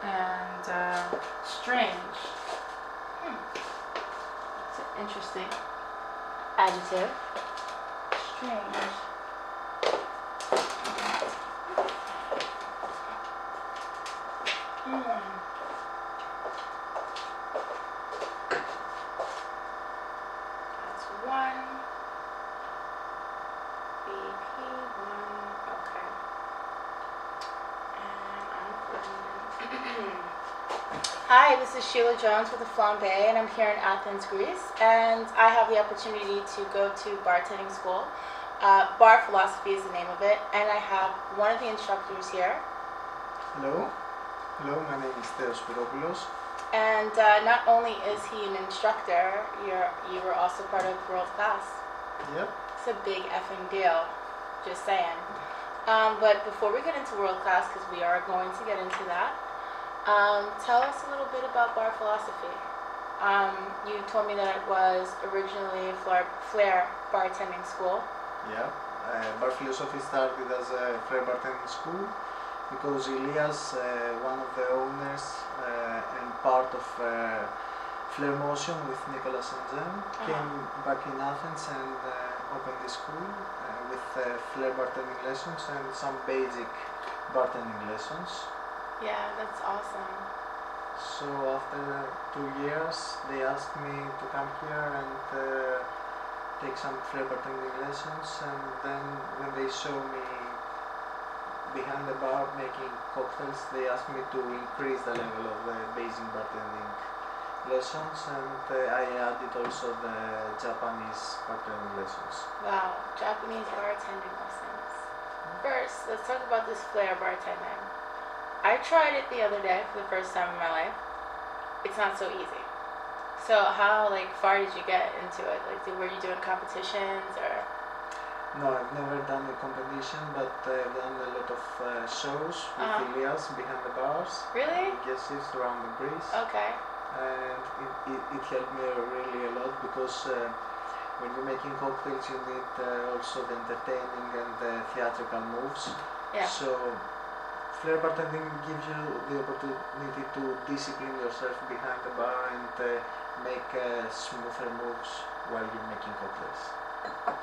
and strange. It's an interesting adjective. Strange. That's one. BP1. Okay. And I'm Brendan. Hi, this is Sheila Jones with the Flambe, and I'm here in Athens, Greece. And I have the opportunity to go to bartending school. Bar Philosophy is the name of it, and I have one of the instructors here. Hello. Hello, my name is Theos Spiropoulos. And not only is he an instructor, you were also part of World Class. Yep. It's a big effing deal, just saying. But before we get into World Class, because we are going to get into that, tell us a little bit about Bar Philosophy. You told me that it was originally Flair bartending school. Yeah. Bar Philosophy started as a Flair bartending school because Ilias, one of the owners and part of Flair Motion with Nicolas and Jen, came back in Athens and opened the school with Flair bartending lessons and some basic bartending lessons. Yeah, that's awesome. So after 2 years, they asked me to come here and take some Flair bartending lessons, and then when they saw me behind the bar making cocktails, they asked me to increase the level of the basic bartending lessons, and I added also the Japanese bartending lessons. Wow, Japanese bartending lessons. First, let's talk about this Flair bartending. I tried it the other day for the first time in my life. It's not so easy. So how far did you get into it? Were you doing competitions or? No, I've never done a competition, but I've done a lot of shows with Ilias behind the bars. Really? Yes, it's around the Greece. Okay. And it helped me really a lot because when you're making cocktails, you need also the entertaining and the theatrical moves. Yeah. So Flair bartending gives you the opportunity to discipline yourself behind the bar and make smoother moves while you're making cocktails.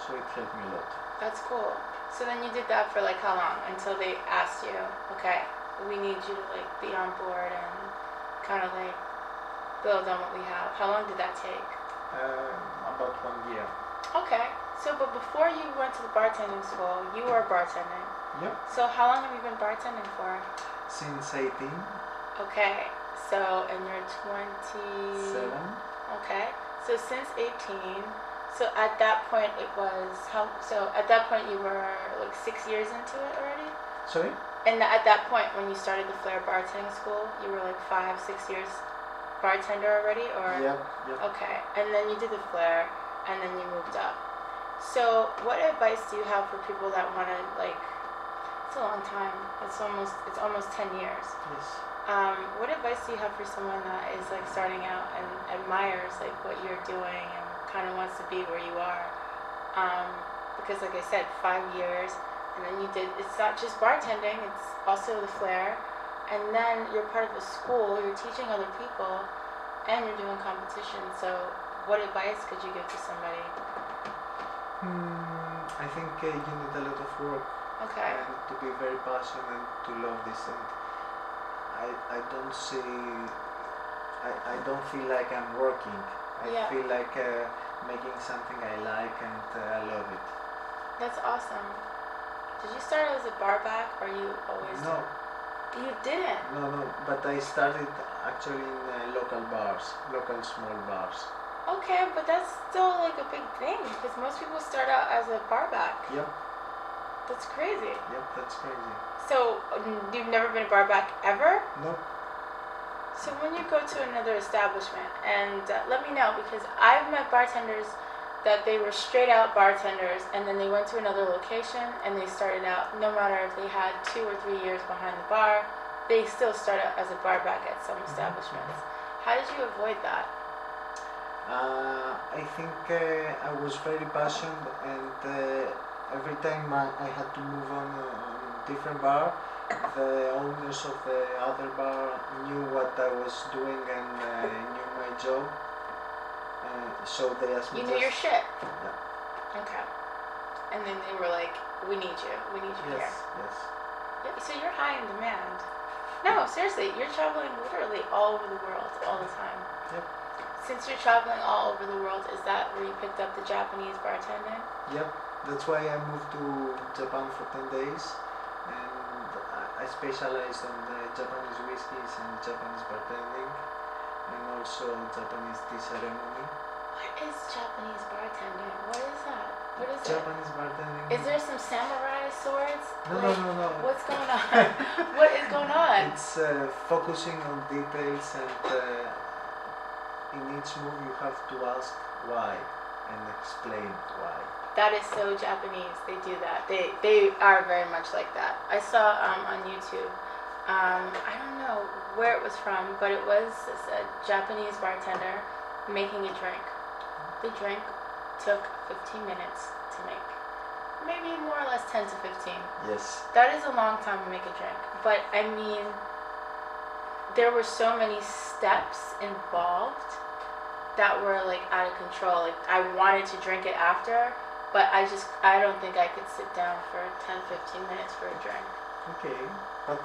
So it helped me a lot. That's cool. So then you did that for how long? Until they asked you, okay, we need you to be on board and kind of build on what we have. How long did that take? About 1 year. Okay. So, but before you went to the bartending school, you were bartending. Yep. So how long have you been bartending for? Since 18. Okay. So, and you're 27. Okay. So since 18. So at that point it was so at that point you were 6 years into it already? Sorry? And at that point when you started the Flair bartending school, you were 5-6 years bartender already, or? Yep. Okay. And then you did the Flair, and then you moved up. So what advice do you have for people that want to it's a long time. It's almost 10 years. Yes. What advice do you have for someone that is starting out and admires what you're doing and kind of wants to be where you are? Because like I said, 5 years, and then it's not just bartending, it's also the Flair, and then you're part of a school, you're teaching other people, and you're doing competitions. So what advice could you give to somebody? I think you need a lot of work. Okay. And to be very passionate and to love this. And I don't feel like I'm working. I feel like making something I like and I love it. That's awesome. Did you start as a bar back, or you always? No. You didn't? No. But I started actually in local bars, local small bars. Okay, but that's still a big thing because most people start out as a bar back. Yep. That's crazy. Yep, that's crazy. So you've never been a bar back ever? No. So when you go to another establishment, and let me know, because I've met bartenders that they were straight out bartenders and then they went to another location and they started out, no matter if they had 2 or 3 years behind the bar, they still start out as a bar back at some establishments. How did you avoid that? I think I was very passionate, and every time I had to move on a different bar, the owners of the other bar knew what I was doing and knew my job. So they asked me You knew your shit. Yeah. Okay. And then they were like, we need you. We need you Yes, here. yes. Yeah, so you're high in demand. No, seriously, you're traveling literally all over the world all the time. Yep. Since you're traveling all over the world, is that where you picked up the Japanese bartending? Yep. That's why I moved to Japan for 10 days, and I specialized on the Japanese whiskeys and Japanese bartending, and also Japanese tea ceremony. What is Japanese bartending? What is that? What is Japanese bartending. it? Is there some samurai swords? No, Like, no, no, no. What's going on? What is going on? It's focusing on details, and in each move you have to ask why and explain why. That is so Japanese. They do that. They are very much like that. I saw on YouTube. I don't know where it was from, but it was a Japanese bartender making a drink. The drink took 15 minutes to make. Maybe more or less 10 to 15. Yes. That is a long time to make a drink. But I mean, there were so many steps involved that were like out of control. Like I wanted to drink it after, but I don't think I could sit down for 10, 15 minutes for a drink. Okay, but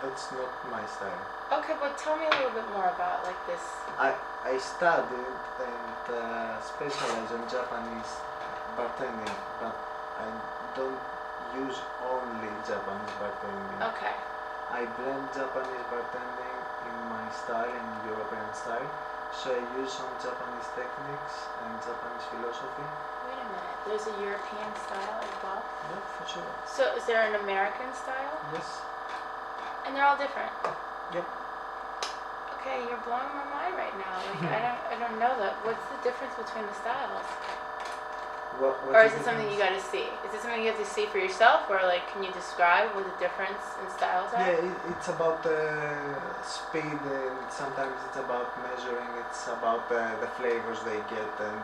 that's not my style. Okay, but tell me a little bit more about like this. I studied and specialized in Japanese bartending, but I don't use only Japanese bartending. Okay. I blend Japanese bartending in my style and European style, so I use some Japanese techniques and Japanese philosophy. Wait a minute. There's a European style as well. Yeah, for sure. So is there an American style? Yes. And they're all different. Yep. Okay, you're blowing my mind right now. Like I don't know that. What's the difference between the styles? What Or is it something you got to see? Is it something you have to see for yourself, or like can you describe what the difference in styles are? Yeah, it's about speed, and sometimes it's about measuring. It's about the flavors they get, and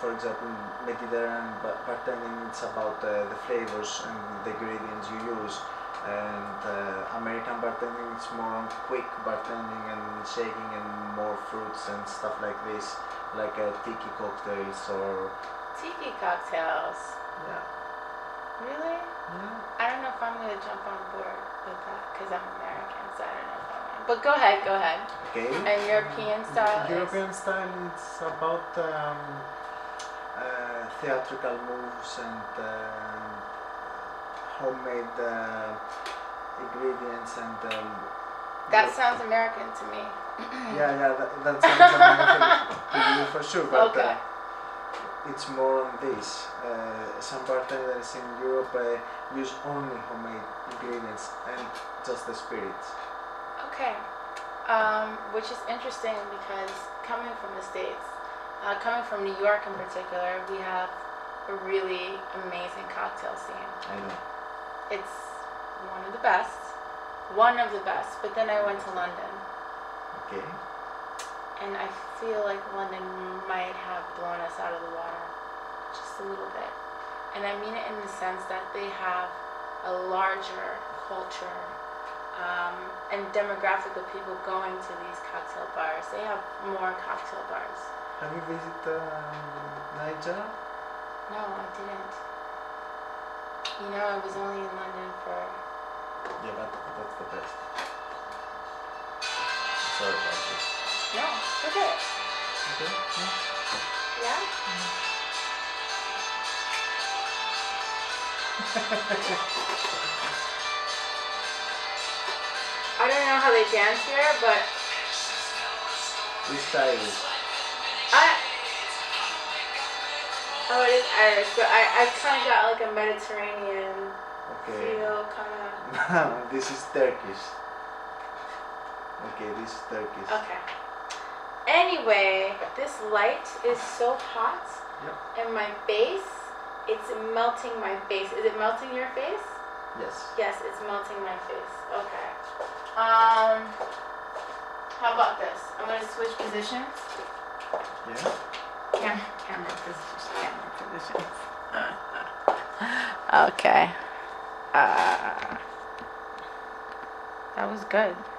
for example, Mediterranean bartending, it's about the flavors and the ingredients you use. And American bartending, it's more on quick bartending and shaking and more fruits and stuff like this, like tiki cocktails or Tiki cocktails. yeah. Really? Yeah. I don't know if I'm gonna jump on board with that because I'm American, so I don't know if I'm gonna. But go ahead, go ahead. Okay. And European style European style, it's about theatrical moves and homemade ingredients and. That sounds American to me. Yeah, that sounds American to you for sure, but Okay. it's more on this. Some bartenders in Europe use only homemade ingredients and just the spirits. Okay. Which is interesting because coming from the States, coming from New York in particular, we have a really amazing cocktail scene. I know. It's one of the best. One of the best. But then I went to London. Okay. And I feel like London might have blown us out of the water just a little bit. And I mean it in the sense that they have a larger culture and demographic of people going to these cocktail bars. They have more cocktail bars. Have you visited Niger? No, I didn't. You know, I was only in London for... Yeah, that's the best. Sorry about this. No, it's okay. Okay. Yeah? I don't know how they dance here, but Which style is? Oh, it is Irish, but I kind of got like a Mediterranean Okay. feel, kind of. This is Turkish. Okay, this is Turkish. Okay. Anyway, this light is so hot, Yep. and my face, it's melting my face. Is it melting your face? Yes. Yes, it's melting my face. Okay. How about this? I'm gonna switch positions. Yeah. Camera positions. Okay. That was good.